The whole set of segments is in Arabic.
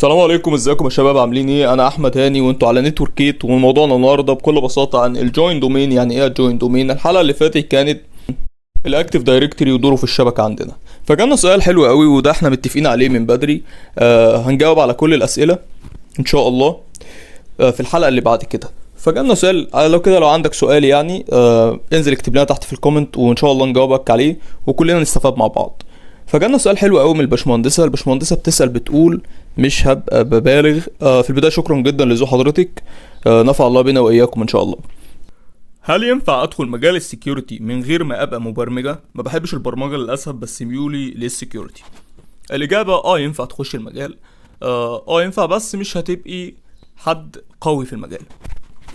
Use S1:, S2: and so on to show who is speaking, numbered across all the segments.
S1: السلام عليكم، ازيكم يا شباب؟ عاملين ايه؟ انا احمد هاني وانتوا على نتوركيت، وموضوعنا النهارده بكل بساطه عن الجوين دومين. يعني ايه الجوين دومين؟ الحلقه اللي فاتت كانت الاكتيف دايركتوري ودوره في الشبكه عندنا، فجالنا سؤال حلو قوي وده احنا متفقين عليه من بدري. هنجاوب على كل الاسئله ان شاء الله في الحلقه اللي بعد كده. فجالنا سؤال، لو كده لو عندك سؤال يعني انزل اكتب لنا تحت في الكومنت وان شاء الله نجاوبك عليه وكلنا نستفاد مع بعض. فجالنا سؤال حلو قوي من الباشمهندسه بتسال بتقول: مش هبقى ببالغ. في البدايه شكرا جدا لذو حضرتك، نفع الله بنا واياكم ان شاء الله. هل ينفع ادخل مجال السكيورتي من غير ما ابقى مبرمجه؟ ما بحبش البرمجه للاسف، بس ميولي للسكيورتي. الاجابه ينفع تخش المجال. ينفع، بس مش هتبقي حد قوي في المجال،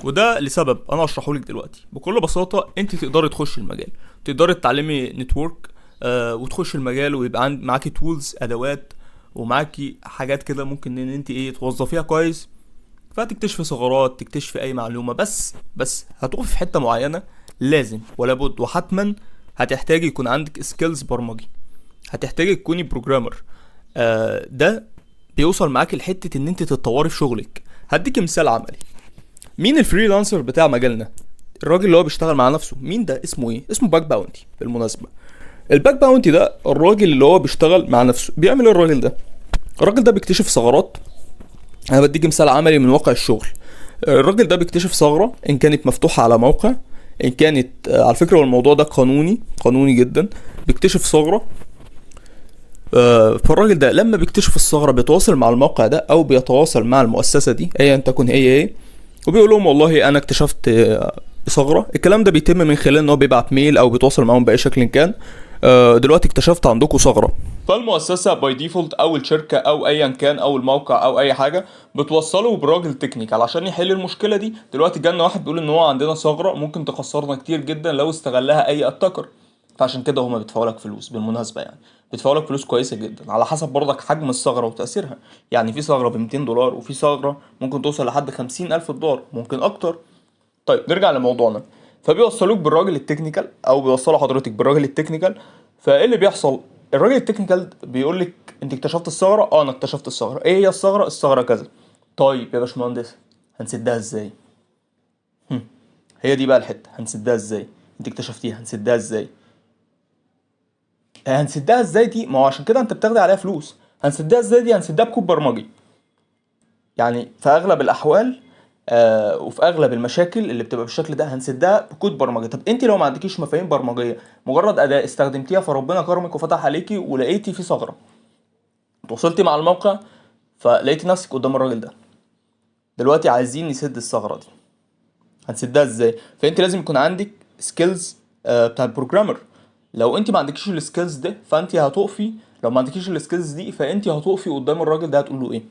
S1: وده لسبب انا اشرحه لك دلوقتي. بكل بساطه انت تقدري تخشي المجال، تقدري تتعلمي نتورك وتخشي المجال ويبقى معاكي تولز، ادوات، ومعاكي حاجات كده ممكن ان انت توظفيها كويس، فتكتشفي ثغرات، تكتشفي اي معلومه. بس هتقف في حته معينه، لازم ولا بد وحتما هتحتاجي يكون عندك سكيلز برمجي، هتحتاجي تكوني بروجرامر. ده بيوصل معاكي لحته ان انت تتطوري في شغلك. هديك مثال عملي. مين الفريلانسر بتاع مجالنا؟ الراجل اللي هو بيشتغل مع نفسه. مين ده؟ اسمه ايه؟ اسمه باك باونتي. بالمناسبه الباك باونتي ده الراجل اللي هو بيشتغل مع نفسه. بيعمل ايه الراجل ده؟ الراجل ده بيكتشف ثغرات. انا بديك مثال عملي من واقع الشغل. الراجل ده بيكتشف ثغرة ان كانت مفتوحة على موقع، ان كانت على فكرة والموضوع ده قانوني جدا. بيكتشف ثغرة. فالراجل ده لما بيكتشف الثغرة بيتواصل مع الموقع ده او بيتواصل مع المؤسسة دي ايا تكن هي ايه، وبيقول لهم والله انا اكتشفت ثغرة. الكلام ده بيتم من خلال ان هو بيبعت ميل او بيتواصل معاهم باي شكل كان. دلوقتي اكتشفت عندكم ثغرة. فالمؤسسة باي ديفولت او الشركة او ايا كان او الموقع او اي حاجة بتوصله براجل تكنيكال عشان يحل المشكلة دي. دلوقتي جالنا واحد بيقول ان هو عندنا ثغرة ممكن تخسرنا كتير جدا لو استغلها اي اتاكر. فعشان كده هما بيدفعوا لك فلوس. بالمناسبة يعني بيدفعوا لك فلوس كويسة جدا على حسب برضك حجم الثغرة وتأثيرها. يعني في ثغرة ب $200 وفي ثغرة ممكن توصل لحد $50,000، ممكن اكتر. طيب نرجع لموضوعنا. فبيوصلوك بالراجل التكنيكال او بيوصلوا حضرتك بالراجل التكنيكال. فايه اللي بيحصل؟ الراجل التكنيكال بيقول لك: انت اكتشفت الثغره؟ انا اكتشفت الثغره. ايه هي الثغره؟ الثغره كذا. طيب يا باشمهندس هنسدها ازاي؟ هي دي بقى الحته، هنسدها ازاي؟ انت اكتشفتيها، هنسدها ازاي؟ هنسدها ازاي دي، ما هو عشان كده انت بتاخدي عليها فلوس. هنسدها ازاي دي؟ هنسدها بكود برمجي. يعني في اغلب الاحوال وفي اغلب المشاكل اللي بتبقى بالشكل ده هنسدها بكود برمجي. طب انت لو ما عندكيش مفاهيم برمجيه، مجرد اداه استخدمتيها فربنا كرمك وفتح عليكي ولقيتي في ثغره، وصلتي مع الموقع فلقيتي نفسك قدام الراجل ده، دلوقتي عايزين نسد الثغره دي، هنسدها ازاي؟ فانت لازم يكون عندك سكيلز بتاع البروجرامر. لو انت ما عندكيش السكيلز ده فانت هتقفي. لو ما عندكيش السكيلز دي فانت هتقفي قدام الراجل ده هتقول له ايه؟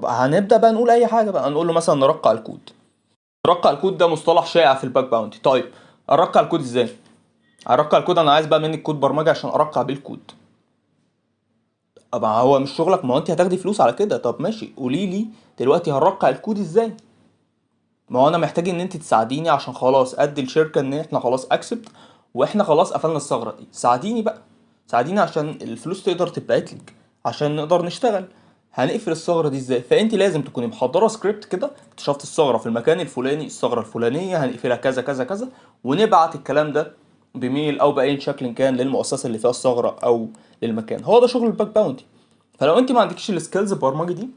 S1: هنبدا بقى نقول اي حاجه بقى، نقول له مثلا نرقع الكود. رقع الكود ده مصطلح شائع في الباك باونتي. طيب ارقع الكود ازاي؟ ارقع الكود، انا عايز بقى منك كود برمجه عشان ارقع بيه الكود. طبعا هو مش شغلك، ما هو انت هتاخدي فلوس على كده. طب ماشي، قولي لي دلوقتي هنرقع الكود ازاي؟ ما هو انا محتاج ان انت تساعديني عشان خلاص ادي الشركه ان احنا خلاص اكسبت واحنا خلاص قفلنا الثغره دي. ساعديني بقى، ساعديني عشان الفلوس تقدر تتبعت لك عشان نقدر نشتغل. هنقفل الثغره دي ازاي؟ فانت لازم تكوني محضره سكريبت كده: اكتشفت الثغره في المكان الفلاني، الثغره الفلانيه هنقفلها كذا كذا كذا، ونبعت الكلام ده بميل او باي شكل كان للمؤسسه اللي فيها الثغره او للمكان. هو ده شغل الباك باونتي. فلو انت ما عندكش السكيلز البرمجي دي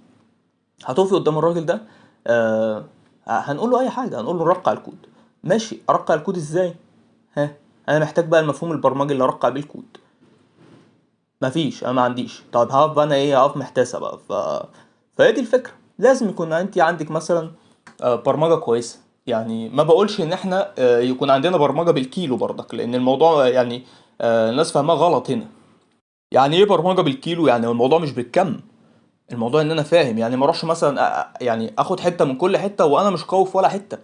S1: هتقفي قدام الراجل ده. آه هنقول له اي حاجه، هنقول له رقع الكود. ماشي، ارقع الكود ازاي؟ ها، انا محتاج بقى المفهوم البرمجي اللي ارقع بيه الكود. مفيش، انا ما عنديش. طب هقف بقى انا هقف محتاسه بقى. فهي دي الفكره. لازم يكون انت عندك مثلا برمجه كويسه. يعني ما بقولش ان احنا يكون عندنا برمجه بالكيلو برضك، لان الموضوع يعني الناس فاهماه غلط هنا. يعني ايه برمجه بالكيلو؟ يعني الموضوع مش بالكم. الموضوع ان انا فاهم. يعني ما اروحش مثلا يعني اخد حته من كل حته وانا مش قوي في ولا حته.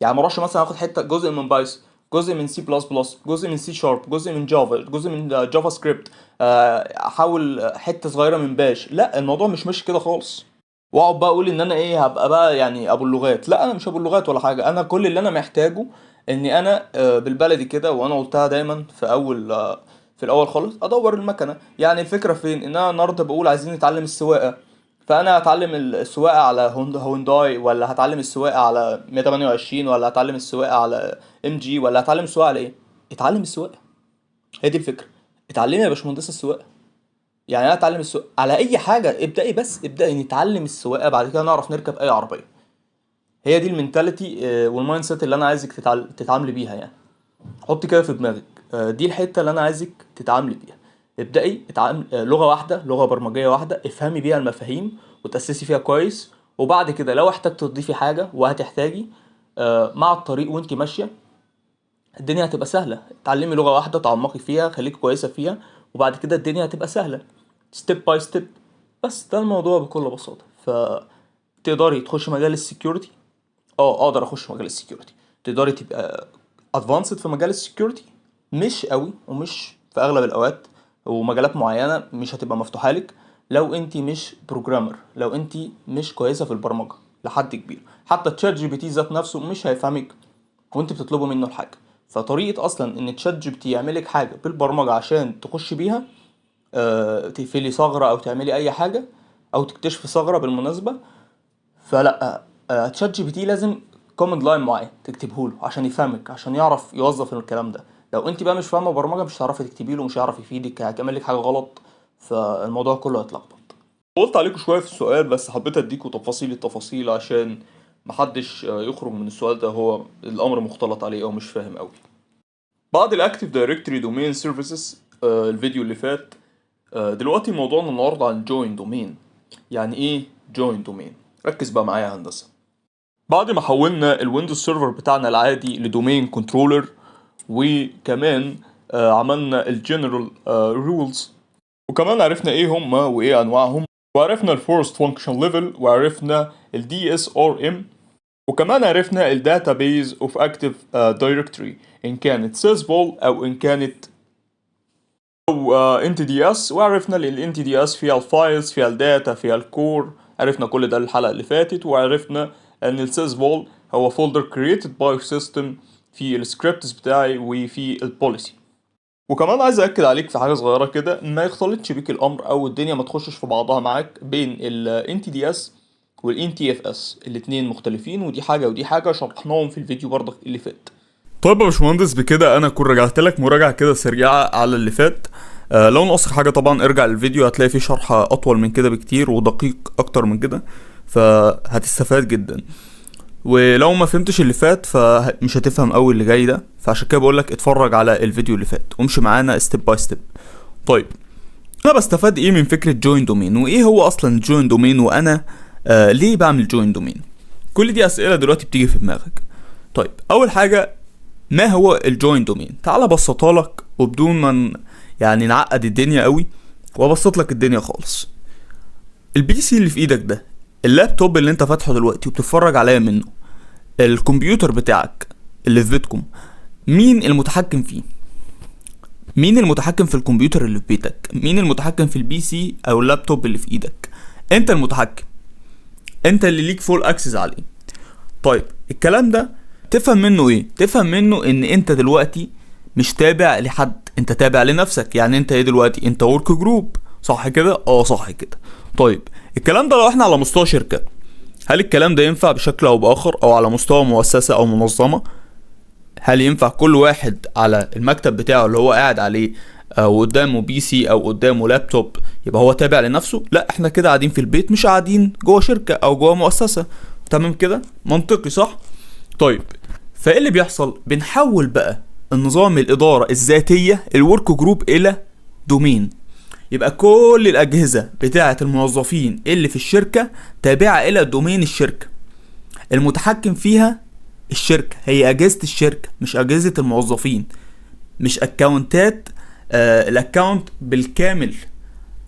S1: يعني ما اروحش مثلا اخد حته جزء من بايثون، جزء من سي بلس بلس، جزء من سي شارب، جزء من جافا، جزء من جافا سكريبت، احاول حته صغيره من باش. لا، الموضوع مش ماشي كده خالص. واقعد بقى اقول ان انا هبقى بقى يعني ابو اللغات. لا، انا مش ابو اللغات ولا حاجه. انا كل اللي انا محتاجه اني انا بالبلدي كده، وانا قلتها دايما في اول في الاول خالص: ادور المكنه. يعني الفكره فين؟ ان انا النهارده بقول عايزين نتعلم السواقه، فانا هتعلم السواقه على هونداي، ولا هتعلم السواقه على 128، ولا هتعلم السواقه على ام جي، ولا هتعلم السواقه على ايه؟ اتعلم السواقه. هي دي الفكره. اتعلمي يا باشمهندس السواقه. يعني انا اتعلم السواقه على اي حاجه، ابدأي بس ابدأي نتعلم السواقه، بعد كده نعرف نركب اي عربيه. هي دي المينتاليتي والمايند سيت اللي انا عايزك تتعاملي بيها يعني. حطي كده في دماغك دي الحته اللي انا عايزك تتعاملي بيها. ابدأي اتعامل لغه واحده، لغه برمجيه واحده، افهمي بيها المفاهيم وتأسسي فيها كويس. وبعد كده لو احتجت تضيفي حاجه وهتحتاجي مع الطريق وانت ماشيه، الدنيا هتبقى سهله. اتعلمي لغه واحده تعمقي فيها، خليكي كويسه فيها، وبعد كده الدنيا هتبقى سهله ستيب باي ستيب. بس ده الموضوع بكل بساطه. فتقدري تخشي مجال السكيورتي. اقدر اخش مجال السكيورتي. تقدري تبقى ادفانسد في مجال السكيورتي، مش قوي ومش في اغلب الاوقات، ومجالات معينه مش هتبقى مفتوحه لك لو انت مش بروجرامر، لو انت مش كويسه في البرمجه لحد كبير. حتى تشات جي بي تي ذات نفسه مش هيفهمك وانت بتطلبوا منه الحاجه. فطريقه اصلا ان تشات جي بي تي يعملك حاجه بالبرمجه عشان تخش بيها، تقفلي ثغره او تعملي اي حاجه، او تكتشفي ثغره بالمناسبه، فلا تشات جي بي تي لازم كوماند لاين معين تكتبه له عشان يفهمك، عشان يعرف يوظف الكلام ده. لو انت بقى مش فاهمه برمجه مش هتعرفي تكتبي له، مش هيعرف يفيدك، هيعمل لك حاجه غلط، فالموضوع كله هيتلخبط. قلت عليكم شويه في السؤال، بس حبيت اديكم تفاصيل التفاصيل عشان محدش يخرج من السؤال ده هو الامر مختلط عليه او مش فاهم قوي. بعد الاكتيف دايركتوري دومين سيرفيسز الفيديو اللي فات، دلوقتي موضوعنا النهارده عن جوين دومين. يعني ايه جوين دومين؟ ركز بقى معايا يا هندسه. بعد ما حولنا الويندوز سيرفر بتاعنا العادي لدومين كنترولر، وكمان عملنا الجنرال رولز، وكمان عرفنا ايه هما وايه انواعهم، وعرفنا الفورست فانكشن ليفل، وعرفنا الدي اس ار ام، وكمان عرفنا الداتابيز اوف اكتيف دايركتوري ان كانت سيسبول او ان كانت او انت دي اس، وعرفنا الانت دي اس فيها الفايلز، فيها الداتا، فيها الكور. عرفنا كل ده الحلقه اللي فاتت. وعرفنا ان السيسبول هو فولدر created by system في السكريبتس بتاعي وفي البوليسي. وكمان عايز اكد عليك في حاجه صغيره كده، ما يختلطش بيك الامر او الدنيا ما تخشش في بعضها معاك بين ال NTDS وال NTFS. الاتنين مختلفين، ودي حاجه ودي حاجه شرحناهم في الفيديو برضك اللي فات. طيب يا باشمهندس، بكده انا اكون رجعت لك مراجعه كده سريعه على اللي فات. لو ناقصك حاجه طبعا ارجع للفيديو، هتلاقي فيه شرح اطول من كده بكتير ودقيق اكتر من كده، فهتستفاد جدا. ولو ما فهمتش اللي فات فمش هتفهم قوي اللي جاي ده، فعشان كده بقولك اتفرج على الفيديو اللي فات وامشي معانا ستيب باي ستيب. طيب انا بستفاد ايه من فكره جوين دومين، وايه هو اصلا جوين دومين، وانا ليه بعمل جوين دومين؟ كل دي اسئله دلوقتي بتيجي في دماغك. طيب اول حاجه، ما هو الجوين دومين؟ تعال ابسطها لك وبدون ما يعني نعقد الدنيا قوي، وابسط لك الدنيا خالص. البي سي اللي في ايدك ده، اللابتوب اللي انت فاتحه دلوقتي وبتتفرج عليا منه، الكمبيوتر بتاعك اللي في بيتكم، مين المتحكم فيه؟ مين المتحكم في الكمبيوتر اللي في بيتك؟ مين المتحكم في البي سي او اللابتوب اللي في ايدك؟ انت المتحكم، انت اللي ليك فول اكسس عليه. طيب الكلام ده تفهم منه ايه؟ تفهم منه ان انت دلوقتي مش تابع لحد، انت تابع لنفسك. يعني انت ايه دلوقتي؟ انت ورك جروب، صح كده؟ صح كده. طيب الكلام ده لو احنا على مستوى شركة، هل الكلام ده ينفع بشكل او باخر؟ او على مستوى مؤسسة او منظمة، هل ينفع كل واحد على المكتب بتاعه اللي هو قاعد عليه وقدامه بي سي او قدامه لابتوب يبقى هو تابع لنفسه؟ لا، احنا كده قاعدين في البيت، مش قاعدين جوه شركة او جوه مؤسسة. تمام كده؟ منطقي صح؟ طيب فايه اللي بيحصل؟ بنحول بقى النظام الادارة الذاتية الورك جروب الى دومين. يبقى كل الاجهزة بتاعة الموظفين اللي في الشركة تابعة الى دومين الشركة، المتحكم فيها الشركة، هي اجهزة الشركة مش اجهزة الموظفين، مش اكاونتات الاكاونت بالكامل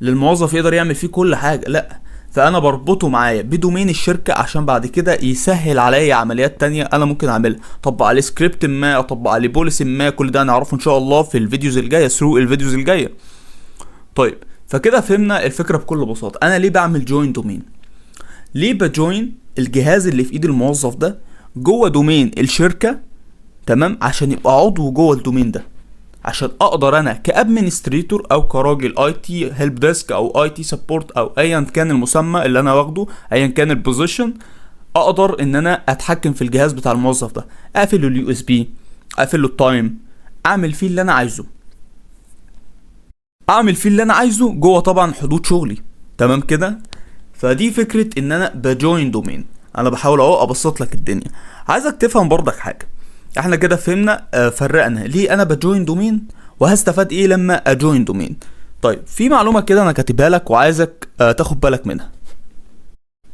S1: للموظف يقدر يعمل فيه كل حاجة، لا. فانا بربطه معايا بدومين الشركة عشان بعد كده يسهل عليا عمليات تانية انا ممكن اعملها، اطبق عليه سكريبت ما، اطبق عليه بوليسي ما، كل ده هنعرفه ان شاء الله في الفيديوز الجاية، الفيديوز الجاية. طيب فكده فهمنا الفكرة بكل بساطة. انا ليه بعمل جوين دومين؟ ليه بجوين الجهاز اللي في ايد الموظف ده جوه دومين الشركة؟ تمام، عشان يبقى عضو جوه الدومين ده. عشان اقدر انا كادمنستريتور او كراجل اي تي هيلب ديسك او اي تي سبورت او ايا كان المسمى اللي انا واخده، ايا كان البوزيشن، اقدر ان انا اتحكم في الجهاز بتاع الموظف ده، اقفل له اليو اس بي، اقفل له التايم، اعمل فيه اللي انا عايزه، اعمل فيه اللي انا عايزه جوه طبعا حدود شغلي. تمام كده. فدي فكره ان انا بجوين دومين. انا بحاول اهو ابسط لك الدنيا. عايزك تفهم برضك حاجه. احنا كده فهمنا فرقنا ليه انا بجوين دومين وهستفاد ايه لما اجوين دومين. طيب في معلومه كده انا كاتبها لك وعايزك تاخد بالك منها.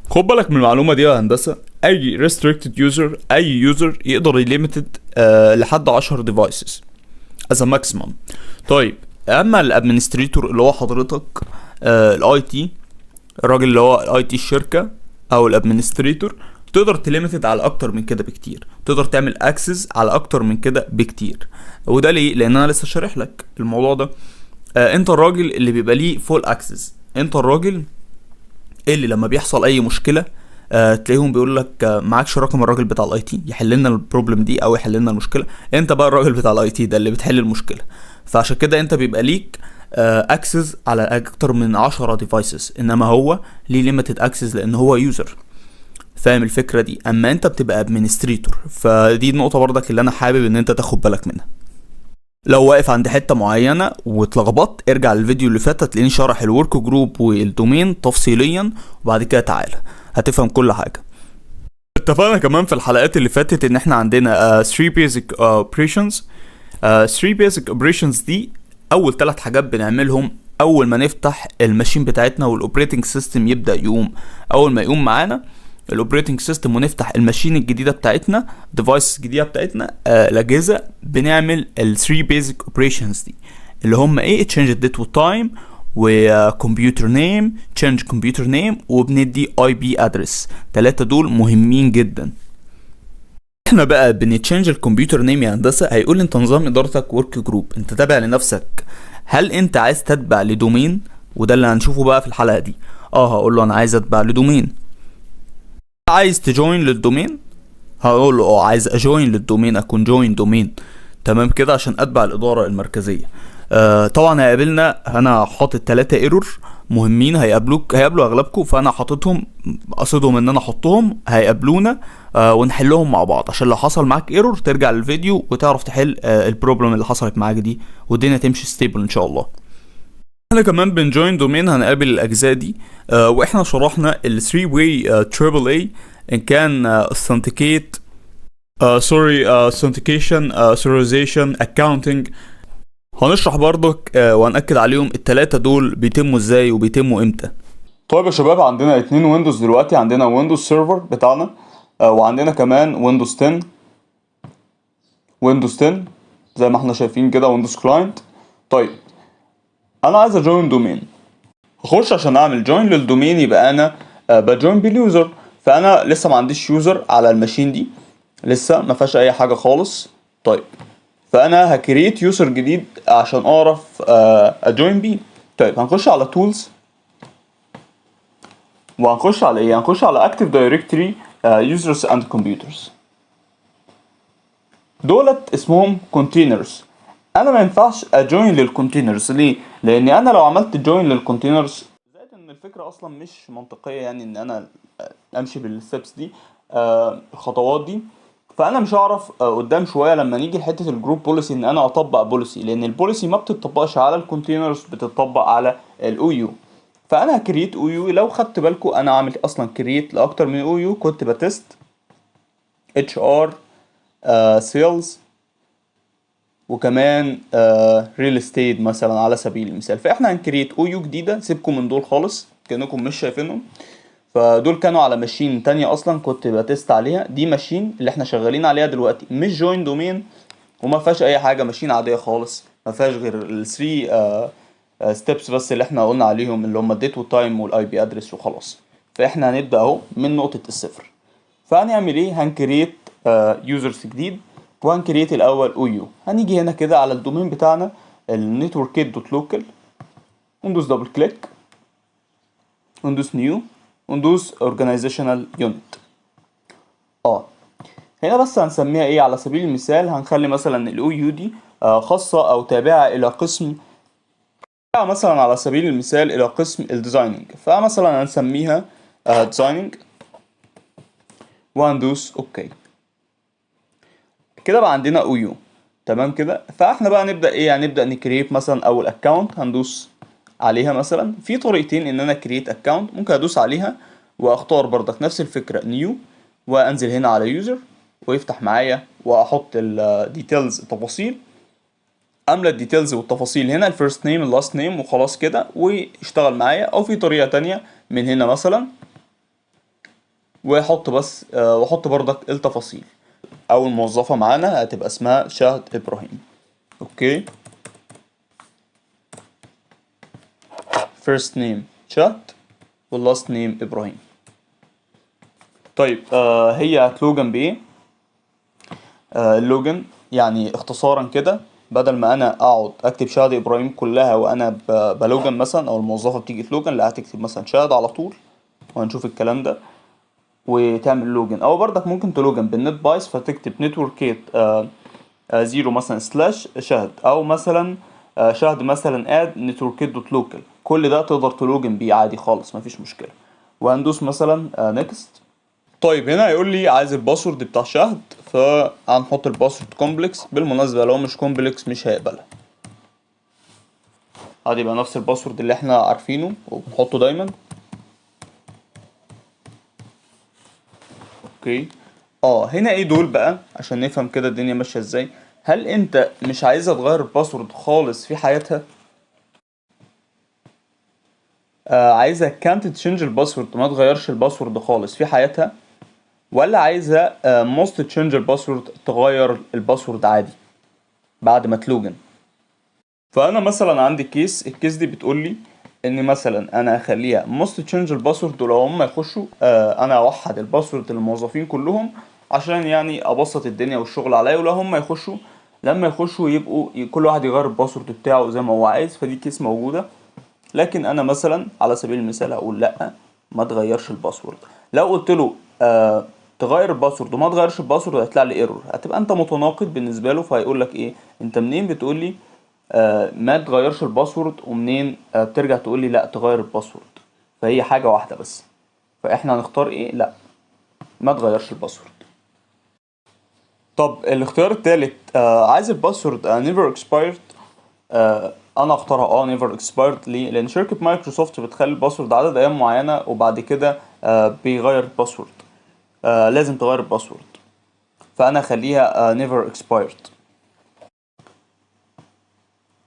S1: خد بالك من المعلومه دي يا هندسه. اي restricted user، اي يوزر يقدر يليميتد لحد 10 devices as a maximum. طيب اما الادمنستريتور اللي هو حضرتك، الاي تي، الراجل اللي هو اي تي الشركه او الادمنستريتور، تقدر تليميتد على اكتر من كده بكتير، تقدر تعمل اكسس على اكتر من كده بكتير. وده ليه؟ لان انا لسه شارح لك الموضوع ده. انت الراجل اللي بيبقى ليه فول اكسس، انت الراجل اللي لما بيحصل اي مشكله تلاقيهم بيقول لك معكش رقم الراجل بتاع الاي تي يحل لنا البروبلم دي او يحل لنا المشكله. انت بقى الراجل بتاع الاي تي ده اللي بتحل المشكله. فعشان كده انت بيبقى ليك اكسس على اكتر من 10 ديفايسز، انما هو ليه ليميتد اكسس لان هو يوزر. فاهم الفكره دي؟ اما انت بتبقى ادمنستريتور. فدي النقطه برضك اللي انا حابب ان انت تاخد بالك منها. لو واقف عند حته معينه واتلخبطت، ارجع للفيديو اللي فات هتلاقيني شارح الورك جروب والدومين تفصيليا، وبعد كده تعالى هتفهم كل حاجه. اتفقنا كمان في الحلقات اللي فاتت ان احنا عندنا 3 basic operations. 3 basic operations دي اول 3 حاجات بنعملهم اول ما نفتح الماشين بتاعتنا والاوبريتنج سيستم يبدا يقوم. اول ما يقوم معانا الاوبريتنج سيستم ونفتح الماشين الجديده بتاعتنا، ديفايس الجديده بتاعتنا، الاجهزه، بنعمل ال 3 basic operations دي اللي هم ايه؟ change الديت والتايم، وكمبيوتر نيم، change كمبيوتر نيم، وبندي اي بي ادرس. 3 دول مهمين جدا. احنا بقى بنتشنج الكمبيوتر نيم يا هندسه، هيقول انت نظام ادارتك ورك جروب، انت تابع لنفسك. هل انت عايز تتبع لدومين؟ وده اللي هنشوفه بقى في الحلقه دي. هقول له انا عايز اتبع لدومين. عايز تجوين للدومين؟ هقول له عايز اجوين للدومين، اكون جوين دومين. تمام كده عشان اتبع الاداره المركزيه. طبعا هيقابلنا، انا حاطط 3 ايرور مهمين هيقابلوا اغلبكم، فانا حاططهم قصدهم ان انا احطهم هيقابلونا ونحلهم مع بعض، عشان لو حصل معاك ايرور ترجع للفيديو وتعرف تحل البروبلم اللي حصلت معاك دي، والدنيا تمشي ستيبل ان شاء الله. احنا كمان بنجوين دومين هنقابل الاجزاء دي. واحنا شرحنا ال 3 way تريبل اي، ان كان authenticate authentication authorization accounting. هنشرح برضك وهنأكد عليهم ال3 دول بيتموا ازاي وبيتموا امتى. طيب يا شباب، عندنا 2 ويندوز دلوقتي. عندنا ويندوز سيرفر بتاعنا وعندنا كمان ويندوز 10. ويندوز 10 زي ما احنا شايفين كده، ويندوز كلاينت. طيب انا عايز اجوين دومين. هخش عشان اعمل جوين للدومين، يبقى انا بجوين باليوزر. فانا لسه ما عنديش يوزر على الماشين دي، لسه ما فيهاش اي حاجه خالص. طيب فانا هكريت يوزر جديد عشان اعرف اجوين بيه. طيب هنخش على تولز وهنخش على ايه؟ هنخش على اكتيف دايركتوري يوزرز اند كمبيوترز. دولت اسمهم كونتينرز. انا ما ينفعش اجوين للكونتينرز. ليه؟ لان انا لو عملت جوين للكونتينرز، زائد ان الفكره اصلا مش منطقيه، يعني ان انا امشي بالستبس دي، الخطوات دي. فانا مش هعرف قدام شويه لما نيجي لحته الجروب بوليسي ان انا اطبق بوليسي، لان البوليسي ما بتطبقش على الكونتينرز، بتطبق على الاو يو. فانا هكريت او يو. لو خدت بالكم انا عامل اصلا كريت لاكتر من او يو. كنت بتست اتش ار، سيلز، وكمان ريل استيت مثلا على سبيل المثال. فاحنا هنكريت او يو جديده. سيبكم من دول خالص كانكم مش شايفينهم. فدول كانوا على ماشين تانية اصلا كنت بتست عليها. دي ماشين اللي احنا شغالين عليها دلوقتي مش جوين دومين، وما فيهاش اي حاجه، ماشين عاديه خالص ما فيهاش غير ال 3 ستيبس بس اللي احنا قلنا عليهم، اللي هم الديت والتايم والاي بي ادرس وخلاص. فاحنا هنبدا اهو من نقطه الصفر. فهنعمل ايه؟ هنكريت يوزرز جديد، وهنكريت الاول او يو. هنيجي هنا كده على الدومين بتاعنا النتوركيت دوت لوكال، وندوس دبل كليك، وندوس نيو، وندوس اورجانيزيشنال يونت. هنا بس هنسميها ايه على سبيل المثال؟ هنخلي مثلا الاو يو دي خاصة او تابعة الى قسم، مثلا على سبيل المثال الى قسم الديزايننج، فمثلا هنسميها ديزايننج وهندوس اوكي. كده بقى عندنا او يو. تمام كده. فاحنا بقى نبدا ايه، يعني نبدا نكريت مثلا اول اكونت، هندوس عليها. مثلا في طريقتين ان انا كريت اكونت، ممكن ادوس عليها واختار برضك نفس الفكره نيو، وانزل هنا على يوزر ويفتح معايا واحط الديتيلز التفاصيل، املى الديتيلز والتفاصيل هنا، الفيرست نيم اللاست نيم وخلاص كده ويشتغل معايا. او في طريقه تانية من هنا مثلا واحط بس واحط برضك التفاصيل. اول موظفه معانا هتبقى اسمها شهد ابراهيم. اوكي. first name شهد واللاست نيم ابراهيم. طيب هي هتلوجن بايه؟ اللوجن يعني اختصارا كده، بدل ما انا اقعد اكتب شهد ابراهيم كلها وانا بلوجن مثلا، او الموظفه بتيجي تلوجن، لا هتكتب مثلا شهد على طول، وهنشوف الكلام ده، وتعمل لوجن. او برضك ممكن تلوجن بالنت بايس، فتكتب نتوركيت زيرو مثلا سلاش شهد، او مثلا شهد مثلا اد نتوركيت دوت لوكال. كل ده تقدر تلوجن بيه عادي خالص، مفيش مشكله. وهندوس مثلا نيكست. طيب هنا هيقول لي عايز الباسورد بتاع شهد، فهنحط الباسورد كومبلكس. بالمناسبه لو مش كومبلكس مش هيقبلها، عادي يبقى نفس الباسورد اللي احنا عارفينه وبنحطه دايما. اوكي. هنا ايه دول بقى عشان نفهم كده الدنيا ماشيه ازاي. هل انت مش عايزها تغير الباسورد خالص في حياتها؟ عايزة كانت تشينج الباسورد، ما تغيرش الباسورد خالص في حياتها، ولا عايزة موست تشينج الباسورد، تغير الباسورد عادي بعد ما تلوجن؟ فانا مثلا عندي الكيس دي بتقول لي ان مثلا انا اخليها موست تشينج الباسورد، ولو هم يخشوا انا اوحد الباسورد للموظفين كلهم عشان يعني ابسط الدنيا والشغل عليا، ولو هم يخشوا لما يخشوا يبقوا كل واحد يغير الباسورد بتاعه زي ما هو عايز. فدي كيس موجودة. لكن انا مثلا على سبيل المثال هقول لا، ما تغيرش الباسورد. لو قلت له تغير الباسورد وما تغيرش الباسورد هيطلع لي ايرور، هتبقى انت متناقض بالنسبه له. فهيقول لك ايه، انت منين بتقول لي ما تغيرش الباسورد، ومنين بترجع تقول لي لا تغير الباسورد؟ فهي حاجه واحده بس. فاحنا هنختار ايه؟ لا، ما تغيرش الباسورد. طب الاختيار الثالث عايز الباسورد never expired. انا اختارها نيفر اكسبايرد. ليه؟ لان شركه مايكروسوفت بتخلي الباسورد عدد ايام معينه وبعد كده بيغير الباسورد. لازم تغير الباسورد. فانا اخليها نيفر اكسبايرد.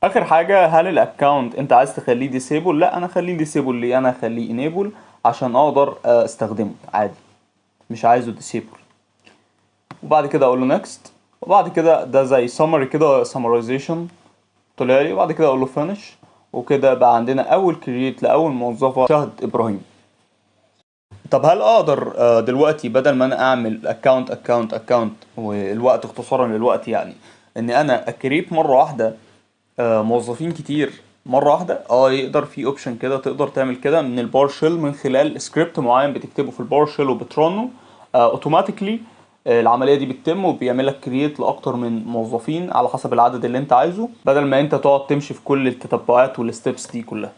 S1: اخر حاجه، هل الاكونت انت عايز تخليه ديسيبل؟ لا، انا اخليه ديسيبل. ليه؟ انا اخليه انيبل عشان اقدر استخدمه عادي، مش عايزه ديسيبل. وبعد كده اقول له نيكست. وبعد كده ده زي سمري كده، سمرايزيشن طلع لي. وبعد كده اقول له فينيش. وكده بقى عندنا اول كرييت لاول موظفه شهد ابراهيم. طب هل اقدر دلوقتي بدل ما انا اعمل اكونت والوقت اختصارا للوقت، يعني ان انا اكريت مره واحده موظفين كتير مره واحده؟ يقدر. في اوبشن كده تقدر تعمل كده من الباور شيل، من خلال سكريبت معين بتكتبه في الباور شيل وبترنه اوتوماتيكلي. العمليه دي بتتم وبيعمل لك كرييت لاكتر من موظفين على حسب العدد اللي انت عايزه، بدل ما انت تقعد تمشي في كل التتبعات والستبس دي كلها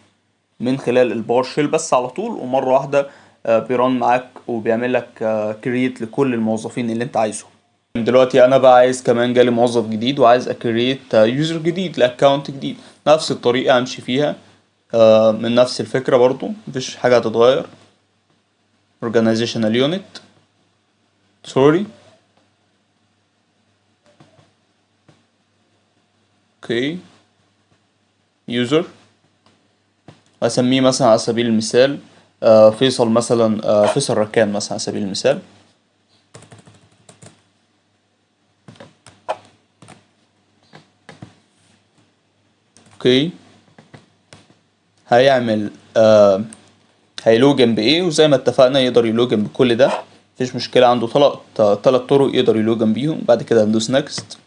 S1: من خلال الباور شيل بس على طول. ومره واحده بيرن معاك وبيعمل لك كرييت لكل الموظفين اللي انت عايزه. دلوقتي انا بقى عايز كمان جالي موظف جديد وعايز اكريت يوزر جديد لاكونت جديد. نفس الطريقه امشي فيها من نفس الفكره برضو، مفيش حاجه هتتغير. organizational unit سوري. اوكي. يوزر اسميه مثلا على سبيل المثال فيصل مثلا، فيصل ركان مثلا على سبيل المثال. اوكي. هيعمل هيلوجن بايه؟ وزي ما اتفقنا يقدر يلوجن بكل ده، مفيش مشكله. عنده تلات طرق يقدر يلوجن بيهم. بعد كده هندوس نكست.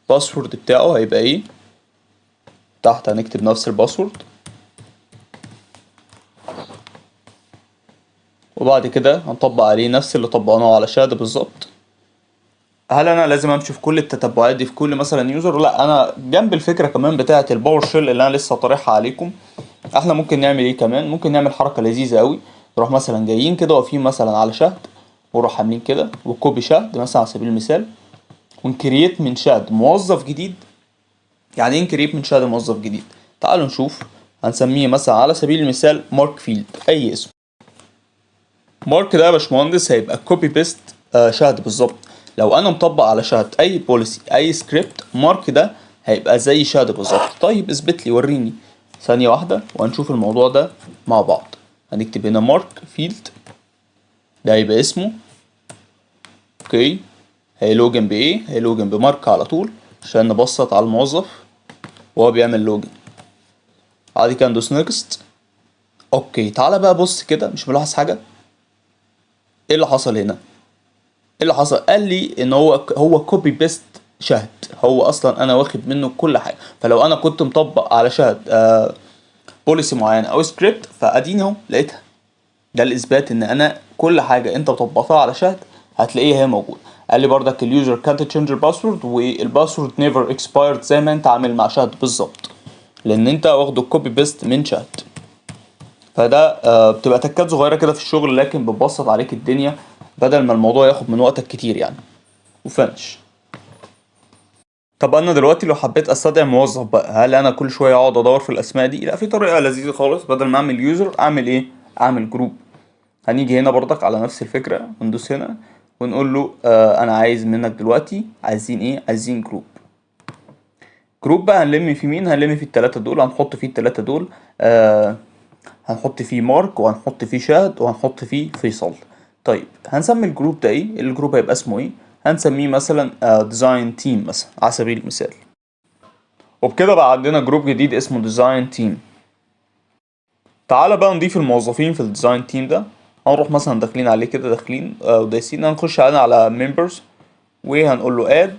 S1: الباسورد بتاعه هيبقى ايه؟ تحت هنكتب نفس الباسورد. وبعد كده هنطبق عليه نفس اللي طبقناه على شهادة بالظبط. هل انا لازم امشي في كل التتبعات دي في كل مثلا يوزر؟ لا، انا جنب الفكره كمان بتاعه الباور شيل اللي انا لسه طارحها عليكم، احنا ممكن نعمل ايه كمان؟ ممكن نعمل حركه لذيذه قوي. نروح مثلا جايين كده واقفين مثلا على شهد، ونروح عاملين كده وكوبي شهد مثلا على سبيل المثال، ونكريت من شهد موظف جديد. يعني ايه نكريت من شهد موظف جديد؟ تعالوا نشوف. هنسميه مثلا على سبيل المثال مارك فيلد، اي اسم. مارك ده يا باشمهندس هيبقى كوبي بيست شهد بالظبط. لو انا مطبق على شهد اي بوليسي اي سكريبت، مارك ده هيبقى زي شهد بالظبط. طيب اثبت لي، وريني ثانية واحدة وهنشوف الموضوع ده مع بعض. هنكتب هنا مارك فيلد، ده هيبقى اسمه. اوكي، هيلوجن بايه؟ هيلوجن بمارك على طول عشان نبسط على الموظف وهو بيعمل لوجن. بعد كده ندوس نيكست. اوكي، تعالى بقى بص كده، مش ملاحظ حاجة؟ ايه اللي حصل هنا؟ ايه اللي حصل؟ قال لي ان هو كوبي بيست شهد. هو اصلا انا واخد منه كل حاجه. فلو انا كنت مطبق على شهد بوليسي معينه او سكريبت، فاديني اهو لقيتها. ده الاثبات ان انا كل حاجه انت مطبقتها على شهد هتلاقيها هي موجوده. قال لي بردك اليوزر كانت تشينج الباسورد، والباسورد نيفر اكسبايرد زي ما انت عامل مع شهد بالظبط، لان انت واخده كوبي بيست من شهد. فده بتبقى تكات صغيره كده في الشغل، لكن بتبسط عليك الدنيا بدل ما الموضوع ياخد من وقتك كتير يعني. وفنش. طب انا دلوقتي لو حبيت استدعي موظف بقى، هل انا كل شويه اقعد ادور في الاسماء دي؟ لا، في طريقه لذيذه خالص. بدل ما اعمل يوزر اعمل ايه؟ اعمل جروب. هنيجي هنا برضك على نفس الفكره وندوس هنا ونقول له انا عايز منك دلوقتي، عايزين ايه؟ عايزين جروب. جروب بقى هنلم في مين؟ هنلم في التلاتة دول، هنحط فيه التلاتة دول. هنحط فيه مارك، وهنحط فيه شهد، وهنحط فيه فيصل. طيب هنسمي الجروب ده ايه؟ الجروب هيبقى اسمه ايه؟ هنسميه مثلا ديزاين تيم مثلا على سبيل المثال. وبكده بقى عندنا جروب جديد اسمه ديزاين تيم. تعالى بقى نضيف الموظفين في الديزاين تيم ده. هنروح مثلا داخلين عليه كده، داخلين ودايسين، هنخش على ممبرز وهنقول له اد.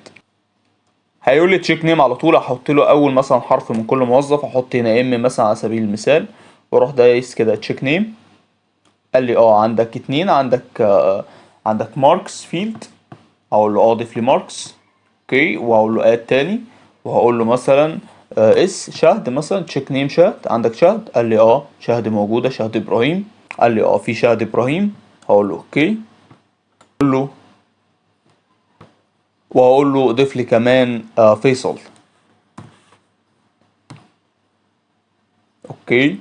S1: هيقول لي تشيك نيم على طول. هحط له اول مثلا حرف من كل موظف، احط هنا ام مثلا على سبيل المثال، واروح دايس كده تشيك نيم. قال لي عندك اتنين، عندك ماركس فيلد. هقول له ضيف لي ماركس. اوكي، وهقول له اد تاني، وهقول له مثلا اس شهد مثلا، تشيك نيم شهد. عندك شهد؟ قال لي شهد موجوده، شهد ابراهيم. قال لي في شهد ابراهيم. هقول له اوكي، اقول له وهقول له ضيف لي كمان فيصل. اوكي،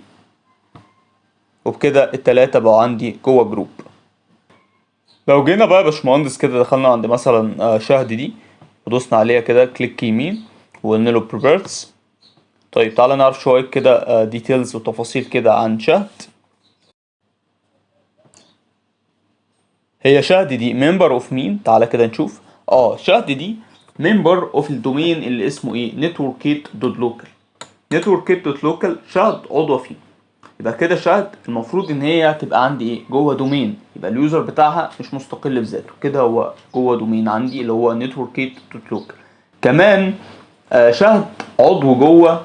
S1: وبكده التلاتة بقوا عندي جوه جروب. لو جينا بقى يا باشمهندس كده دخلنا عند مثلا شهد دي، ودوسنا عليها كده كليك يمين وقلنا له بروبرتس. طيب تعالى نعرف شوية كده ديتيلز وتفاصيل كده عن شهد. هي شهد دي ممبر اوف مين؟ تعالى كده نشوف. شهد دي ممبر اوف الدومين اللي اسمه ايه؟ networkate.local. networkate.local شهد عضوة فيه. يبقى كده شهد المفروض ان هي هتبقى عندي ايه؟ جوه دومين. يبقى اليوزر بتاعها مش مستقل بذاته كده، هو جوه دومين عندي اللي هو networkate.local. كمان شهد عضو جوه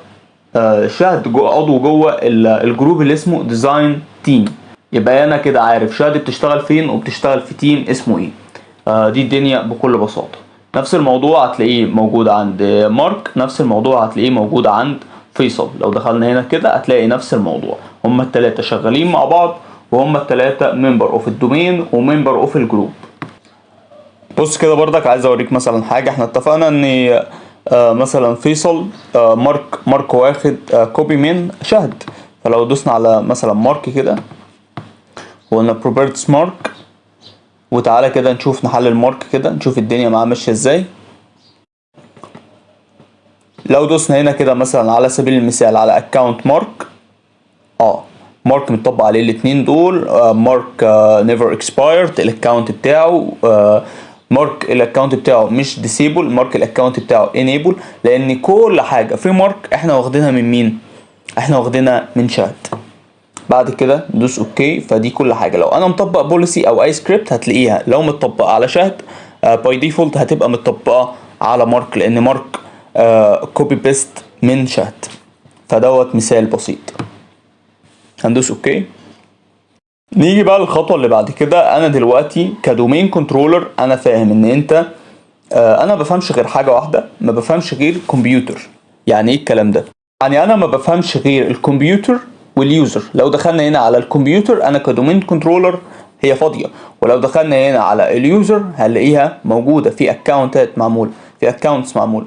S1: عضو جوه الجروب اللي اسمه ديزاين تيم. يبقى انا كده عارف شهد بتشتغل فين وبتشتغل في تيم اسمه ايه. دي الدنيا بكل بساطة. نفس الموضوع هتلاقيه موجود عند مارك، نفس الموضوع هتلاقيه موجود عند فيصل. لو دخلنا هنا كده هتلاقي نفس الموضوع، هما التلاتة شغالين مع بعض، وهما التلاتة ممبر اوف الدومين وممبر اوف الجروب. بص كده برضك عايز اوريك مثلا حاجة. احنا اتفقنا ان مثلا فيصل مارك واخد كوبي من شهد. فلو دوسنا على مثلا مارك كده وقلنا بروبرتس مارك، وتعالى كده نشوف نحلل مارك كده، نشوف الدنيا معاه ماشيه ازاي. لو دوسنا هنا كده مثلا على سبيل المثال على اكونت مارك، مارك متطبق عليه الاتنين دول. مارك نيفر اكسبايرد الاكونت بتاعه. مارك الاكونت بتاعه مش ديسيبل، مارك الاكونت بتاعه انيبل، لان كل حاجه في مارك احنا واخدينها من مين؟ احنا واخدينها من شهد. بعد كده ندوس اوكي. فدي كل حاجه لو انا مطبق بوليسي او اي سكريبت هتلاقيها لو متطبقه على شهد باي ديفولت هتبقى متطبقه على مارك، لان مارك كوبي بيست من شهد. فدوت مثال بسيط. هندوس اوكي. نيجي بقى للخطوه اللي بعد كده. انا دلوقتي كدومين كنترولر انا فاهم ان انت انا ما بفهمش غير حاجه واحده، ما بفهمش غير كمبيوتر. يعني ايه الكلام ده؟ يعني انا ما بفهمش غير الكمبيوتر واليوزر. لو دخلنا هنا على الكمبيوتر انا كدومين كنترولر هي فاضيه، ولو دخلنا هنا على اليوزر هنلاقيها موجوده في اكونتات معموله، في اكونتس معموله.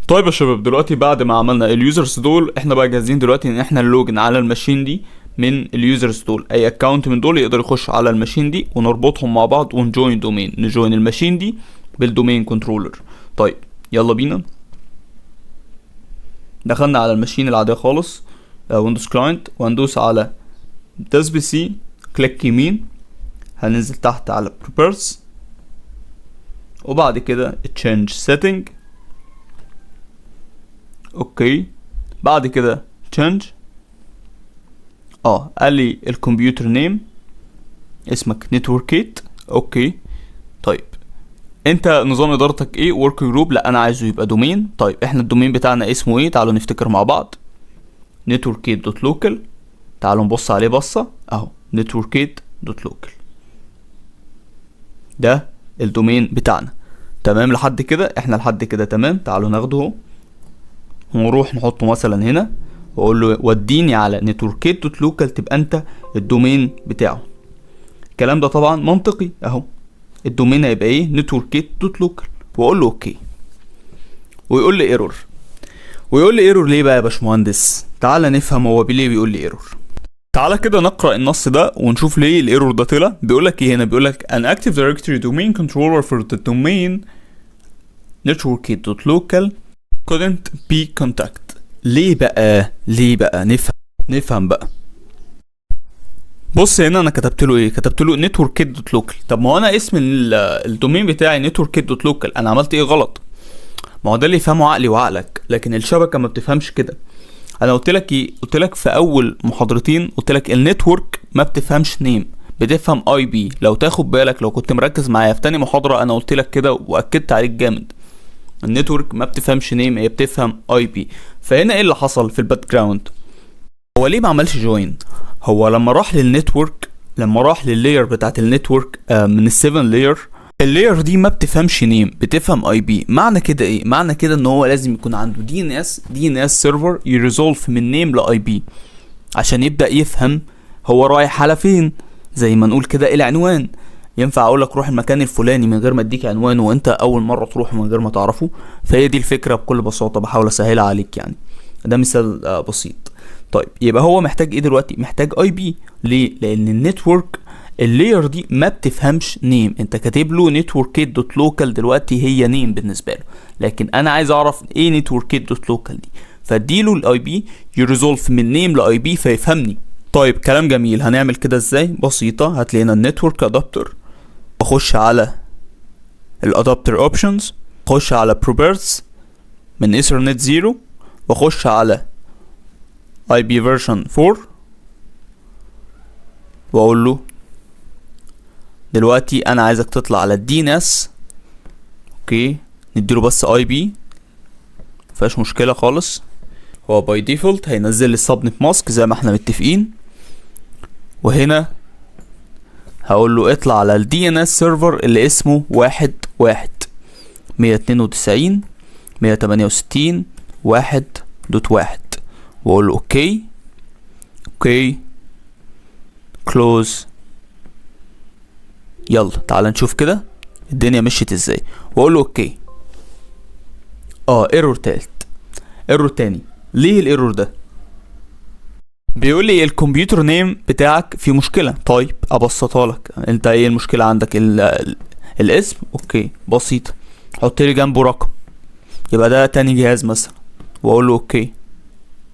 S1: طيب يا شباب، دلوقتي بعد ما عملنا اليوزرز دول احنا بقى جاهزين دلوقتي ان احنا نلوجن على الماشين دي من اليوزرز دول. اي اكونت من دول يقدر يخش على الماشين دي ونربطهم مع بعض ونجوين دومين، نجوين الماشين دي بالدومين كنترولر. طيب يلا بينا. دخلنا على الماشين العادية خالص، ويندوز كلاينت، وهندوس على داس بي سي، كليك يمين، هننزل تحت على prepares، وبعد كده change setting. اوكي، بعد كده change. قال لي الكمبيوتر نيم اسمك نتوركيت. اوكي، طيب انت نظام ادارتك ايه؟ ورك جروب؟ لا انا عايزه يبقى دومين. طيب احنا الدومين بتاعنا اسمه ايه؟ تعالوا نفتكر مع بعض. networkgate.local. تعالوا نبص عليه بصة اهو، networkgate.local ده الدومين بتاعنا. تمام لحد كده؟ احنا لحد كده تمام. تعالوا ناخده اهو ونروح نحطه مثلا هنا، واقول له وديني على networkgate.local تبقى انت الدومين بتاعه. الكلام ده طبعا منطقي اهو، الدومين هيبقى ايه؟ networkgate.local، واقول له اوكي، ويقول لي ايرور. ويقول لي ايرور ليه بقى يا باشمهندس؟ تعالى نفهم هو ليه بيقول لي ايرور. تعالى كده نقرا النص ده ونشوف ليه الايرور ده طلع. بيقول لك ايه هنا؟ بيقول لك an active directory domain controller for the domain networkgate.local couldn't be contact. ليه بقى؟ نفهم بقى. بص هنا انا كتبت له ايه؟ كتبت له networkgate.local. طب ما هو انا اسم الدومين بتاعي networkgate.local، انا عملت ايه غلط؟ ما هو ده اللي يفهمه عقلي وعقلك، لكن الشبكه ما بتفهمش كده. انا قلت لك ايه؟ قلت لك في اول محاضرتين، قلت لك النتورك ما بتفهمش نيم، بتفهم اي بي. لو تاخد بالك، لو كنت مركز معايا في تاني محاضره انا قلت لك كده واكدت عليك جامد. النتورك ما بتفهمش نيم، هي بتفهم اي بي. فهنا ايه اللي حصل في الباك جراوند؟ هو ليه ما عملش جوين؟ هو لما راح للنتورك، لما راح لللاير بتاعت النتورك من ال7 لاير، اللاير دي ما بتفهمش نيم، بتفهم اي بي. معنى كده ايه؟ معنى كده ان هو لازم يكون عنده دي ان اس سيرفر يريزولف من نيم لاي بي عشان يبدا يفهم هو رايح على فين. زي ما نقول كده العنوان. ينفع اقول لك روح المكان الفلاني من غير ما اديك عنوان وانت اول مره تروح من غير ما تعرفه؟ فهي دي الفكره بكل بساطه، بحاول اسهلها عليك يعني. ده مثال بسيط. طيب يبقى هو محتاج ايه دلوقتي؟ محتاج اي بي. ليه؟ لان النتورك اللاير دي ما بتفهمش نيم. انت كاتب له networkgate.local دلوقتي هي نيم بالنسبه له، لكن انا عايز اعرف ايه networkgate.local دي، فاديله الاي بي يريزولف من نيم لاي بي فيفهمني. طيب كلام جميل. هنعمل كده ازاي؟ بسيطه. هتلاقينا النتورك ادابتر، اخش على الادابتر اوبشنز، اخش على بروبرتس من ايثرنت 0، واخش على اي بي فيرجن 4، واقول له دلوقتي انا عايزك تطلع على الدي ان اس. اوكي، نديله بس اي بي، مفيهاش مشكله خالص. هو باي ديفولت هينزل لي السبنت ماسك زي ما احنا متفقين. وهنا هقول له اطلع على الدي ان اس سيرفر اللي اسمه 1.1.192.168.1.1، واقول له اوكي كلوز. يلا تعال نشوف كده الدنيا مشيت ازاي، واقول له اوكي. ايرور تاني. ليه الايرور ده؟ بيقول لي الكمبيوتر نيم بتاعك فيه مشكله. طيب ابسطها لك. انت ايه المشكله عندك؟ الاسم. اوكي بسيطه، حط لي جنبه رقم، يبقى ده تاني جهاز مثلا، واقول له اوكي.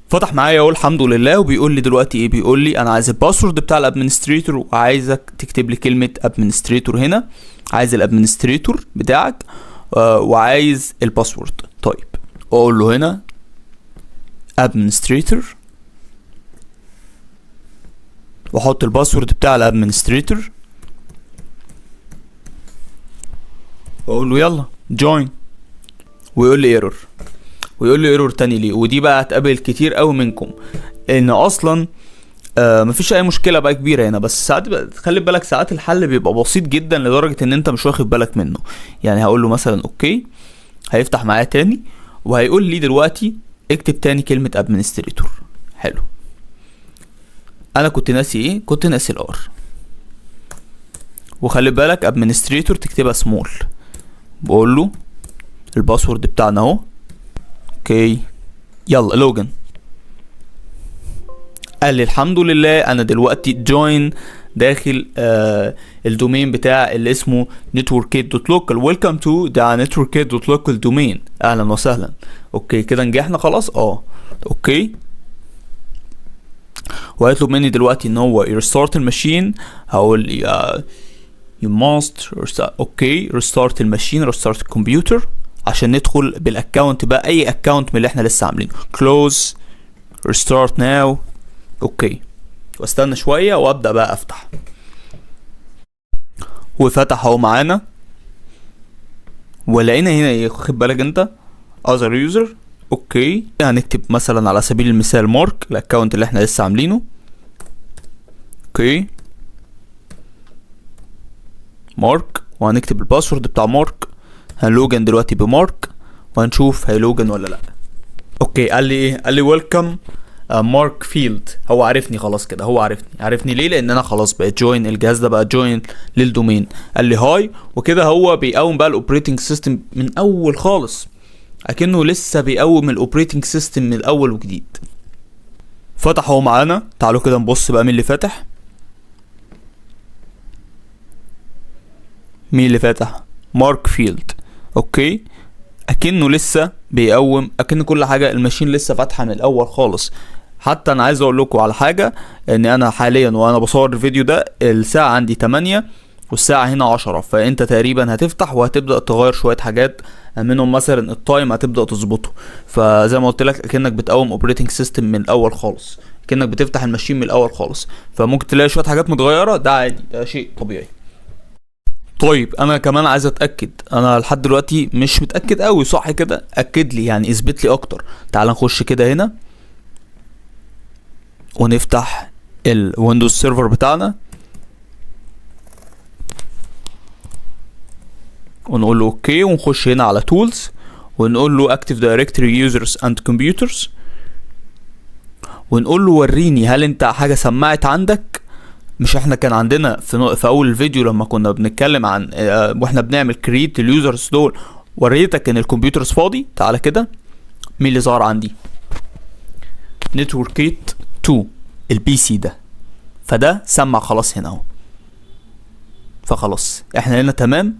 S1: فتح معايا اقول الحمد لله. وبيقول لي دلوقتي ايه؟ بيقول لي انا عايز الباسورد بتاع الادمنستريتور، وعايزك تكتب لي كلمه ادمنستريتور هنا. عايز الادمنستريتور بتاعك وعايز الباسورد. طيب اقول له هنا ادمنستريتور، واحط الباسورد بتاع الادمنستريتور، واقول له يلا جوين، ويقول لي ايرور تاني. ليه؟ ودي بقى هتقابل كتير قوي منكم، ان اصلا
S2: مفيش اي مشكله بقى كبيره هنا، بس ساعات خلي بالك ساعات الحل بيبقى بسيط جدا لدرجه ان انت مش واخد بالك منه. يعني هقول له مثلا اوكي، هيفتح معايا تاني وهيقول لي دلوقتي اكتب تاني كلمه ادمنستريتور. حلو، انا كنت ناسي ايه؟ كنت ناسي الار. وخلي بالك ادمنستريتور تكتبها سمول. بقول له الباسورد بتاعنا اهو. اوكي يلا لوجن. قال لي الحمد لله انا دلوقتي جوين داخل الدومين بتاع اللي اسمه networkgate.local. ويلكم تو ده networkgate.local دومين. اهلا وسهلا. اوكي كده نجحنا خلاص. اوكي، وهيطلب مني دلوقتي ان هو يرستارت الماشين. هقول you must restart. اوكي restart الماشين restart الكمبيوتر عشان ندخل بالاكونت بقى، اي اكونت من اللي احنا لسه عاملينه. close restart now. اوكي، واستنى شويه وابدا بقى افتح. وفتح اهو معانا، ولقينا هنا خد بالك انت other user. اوكي هنكتب مثلا على سبيل المثال مارك، الاكونت اللي احنا لسه عاملينه. اوكي مارك، وهنكتب الباسورد بتاع مارك. هنلوجن دلوقتي بمارك وهنشوف هيلوجن ولا لا. اوكي قال لي ايه؟ قال لي ويلكم مارك فيلد. هو عارفني خلاص كده، هو عارفني ليه؟ لان انا خلاص بقيت جوين، الجهاز ده بقى جوين للدومين. قال لي هاي، وكده هو بيقوم بقى الاوبريتنج سيستم من اول خالص، اكنه لسه بيقوم الاوبريتنج سيستم من الاول وجديد. فتح هو معانا. تعالوا كده نبص بقى مين اللي فاتح. مين اللي فاتح؟ مارك فيلد. اوكي اكنه لسه بيقوم، اكن كل حاجه الماشين لسه فاتحه من الاول خالص. حتى انا عايز اقول لكم على حاجه، ان انا حاليا وانا بصور الفيديو ده الساعه عندي 8 والساعه هنا 10، فانت تقريبا هتفتح وهتبدا تغير شويه حاجات منهم، مثلا التايم هتبدا تظبطه. فزي ما قلت لك اكنك بتقوم اوبريتنج سيستم من الاول خالص، اكنك بتفتح الماشين من الاول خالص. فممكن تلاقي شويه حاجات متغيره، ده عادي، ده شيء طبيعي. طيب انا كمان عايز اتاكد، انا لحد دلوقتي مش متاكد قوي، صح كده؟ اكد لي يعني، اثبت لي اكتر. تعال نخش كده هنا ونفتح الويندوز سيرفر بتاعنا ونقول له اوكي، ونخش هنا على تولز ونقول له اكتيف دايركتوري يوزرز اند كمبيوترز، ونقول له وريني هل انت حاجه سمعت عندك. مش احنا كان عندنا في اول الفيديو لما كنا بنتكلم عن واحنا بنعمل كريت اليوزرز دول، وريتك ان الكمبيوترز فاضي. تعالى كده، مين اللي ظهر عندي؟ نتوركيت 2 البي سي ده. فده سمع خلاص هنا اهو، فخلاص احنا هنا تمام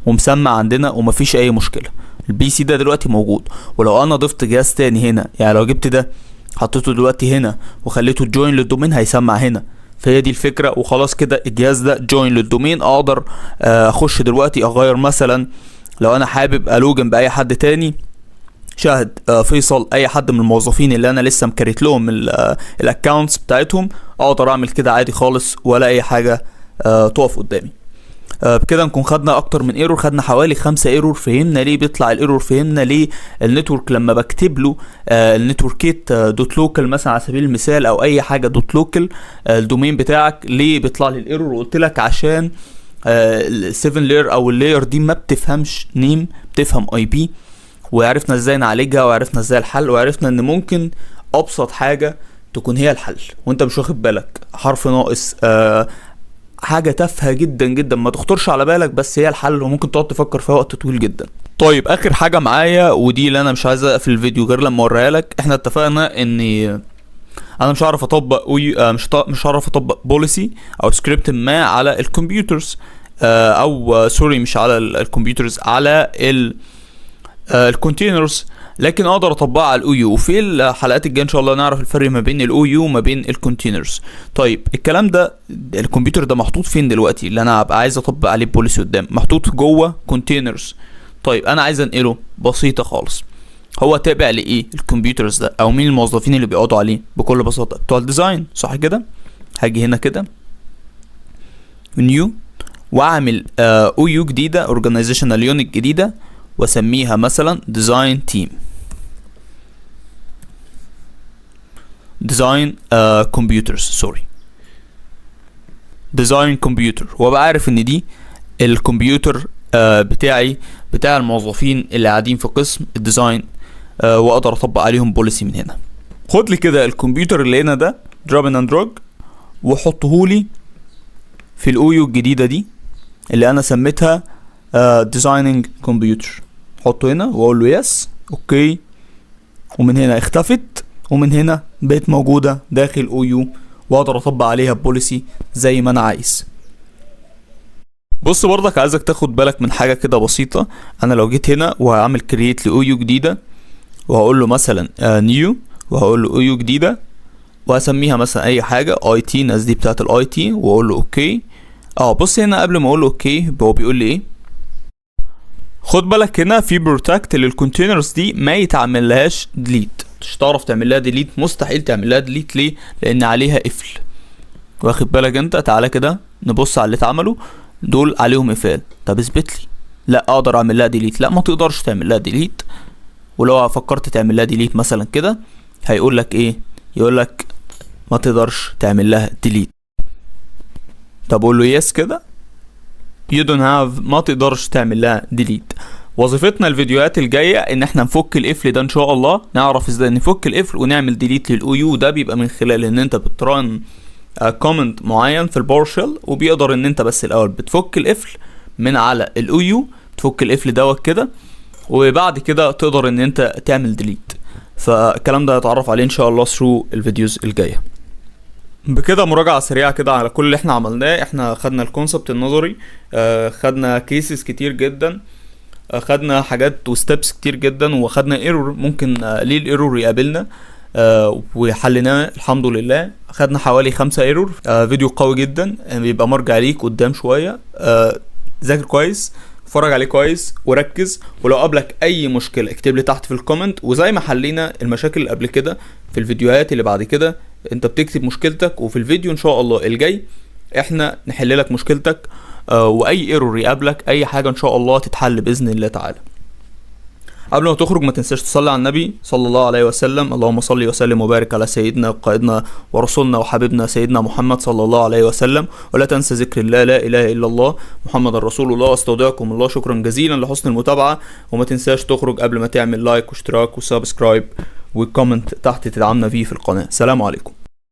S2: ومسمع عندنا ومفيش اي مشكله. البي سي ده دلوقتي موجود. ولو انا ضفت جهاز تاني هنا، يعني لو جبت ده حطيته دلوقتي هنا وخليته جوين للدومين، هيسمع هنا. فهي دي الفكره. وخلاص كده الجهاز ده جوين للدومين. اقدر اخش دلوقتي اغير، مثلا لو انا حابب الوجن باي حد تاني، شاهد فيصل، اي حد من الموظفين اللي انا لسه مكريت لهم الاكونتس بتاعتهم، اقدر اعمل كده عادي خالص ولا اي حاجه تقف قدامي. بكده نكون خدنا اكتر من ايرور، خدنا حوالي 5 ايرور. فهمنا ليه بيطلع الايرور، فهمنا ليه النتورك لما بكتب له النتوركيت دوت لوكال مثلا على سبيل المثال، او اي حاجه دوت لوكال الدومين بتاعك، ليه بيطلع لي الايرور. وقلت لك عشان ال7 لاير او اللاير دي ما بتفهمش نيم، بتفهم اي بي. وعرفنا ازاي نعالجها، وعرفنا ازاي الحل، وعرفنا ان ممكن ابسط حاجه تكون هي الحل وانت مش واخد بالك. حرف ناقص، حاجه تافهه جدا جدا ما تخطرش على بالك، بس هي الحل وممكن تقعد تفكر فيها وقت طويل جدا. طيب اخر حاجه معايا، ودي اللي انا مش عايز اقفل الفيديو غير لما اوريها لك. احنا اتفقنا اني انا مش هعرف اطبق مش هعرف اطبق بوليسي او سكريبت ما على الكمبيوترز، او سوري مش على الكمبيوترز، على الكونتينرز، لكن اقدر اطبقها على الاو يو. وفي الحلقات الجايه ان شاء الله نعرف الفرق ما بين الاو يو وما بين الكونتينرز. طيب الكلام ده، الكمبيوتر ده محطوط فين دلوقتي اللي انا هبقى عايز اطبق عليه بوليسي قدام؟ محطوط جوه كونتينرز. طيب انا عايز انقله، بسيطه خالص. هو تابع لايه الكمبيوترز ده، او مين الموظفين اللي بيقعدوا عليه؟ بكل بساطه بتوع الديزاين، صح كده؟ هاجي هنا كده نيو، واعمل او يو جديده، اورجانيزيشنال يونت جديده، واسميها مثلا ديزاين تيم. ديزاين كمبيوترز ديزاين كمبيوتر، وابقى عارف ان دي الكمبيوتر بتاع الموظفين اللي قاعدين في قسم الديزاين، واقدر اطبق عليهم بوليسي من هنا. خد لي كده الكمبيوتر اللي هنا ده drag and drag وحطهولي في الاويو الجديدة دي اللي انا سميتها ديزايننج كمبيوتر. حطه هنا واقول له يس اوكي، ومن هنا اختفت، ومن هنا بقت موجودة داخل اويو واقدر اطبق عليها بوليسي زي ما انا عايز. بص برضك عايزك تاخد بالك من حاجة كده بسيطة. انا لو جيت هنا وهعمل كرييت لاويو جديدة وهقول له مثلا نيو، وهقول له اويو جديدة وهسميها مثلا اي حاجة اي تي، الناس دي بتاعت الاي تي، واقول له اوكي. بص هنا قبل ما اقول له اوكي هو بيقول لي ايه، خد بالك هنا في بروتكت للكونتينرز دي ما يتعمل لهاش ديليت. مش تعرف تعمل لها ديليت، مستحيل تعمل لها ديليت. ليه؟ لان عليها قفل. واخد بالك انت؟ تعالى كده نبص على اللي اتعملوا دول عليهم قفال. طب اثبت لي. لا اقدر اعمل لها ديليت. لا ما تقدرش تعمل لها ديليت. ولو فكرت تعمل لها ديليت مثلا كده هيقول لك ايه؟ يقول لك ما تقدرش تعمل لها ديليت. طب قول له يس كده، you don't have، ما تقدرش تعمل لها ديليت. وظيفتنا الفيديوهات الجايه ان احنا نفك القفل ده ان شاء الله، نعرف ازاي نفك القفل ونعمل ديليت للاويو. ده بيبقى من خلال ان انت بتران كومنت معين في الباور شيل، وبيقدر ان انت بس الاول بتفك القفل من على الاويو، تفك القفل دوت كده، وبعد كده تقدر ان انت تعمل ديليت. فالكلام ده هتعرف عليه ان شاء الله ثرو الفيديوز الجايه. بكده مراجعة سريعة كده على كل اللي احنا عملناه. احنا خدنا الكونسبت النظري، خدنا كيسز كتير جدا، خدنا حاجات وستبس كتير جدا، وخدنا ايرور ممكن ليه الايرور يقابلنا وحلناه الحمد لله. خدنا حوالي 5 ايرور. فيديو قوي جدا بيبقى مرجع ليك قدام شوية. ذاكر كويس، اتفرج عليه كويس وركز، ولو قابلك اي مشكله اكتب لي تحت في الكومنت. وزي ما حلينا المشاكل اللي قبل كده في الفيديوهات اللي بعد كده، انت بتكتب مشكلتك وفي الفيديو ان شاء الله الجاي احنا نحل لك مشكلتك. واي ايرور يقابلك اي حاجه ان شاء الله تتحل باذن الله تعالى. قبل ما تخرج ما تنساش تصلي على النبي صلى الله عليه وسلم. اللهم صل وسلم وبارك على سيدنا وقائدنا ورسولنا وحبيبنا سيدنا محمد صلى الله عليه وسلم. ولا تنسى ذكر الله، لا اله الا الله محمد رسول الله. واستودعكم الله. شكرا جزيلا لحسن المتابعه. وما تنساش تخرج قبل ما تعمل لايك واشتراك وسبسكرايب والكومنت تحت تدعمنا فيه في القناه. سلام عليكم.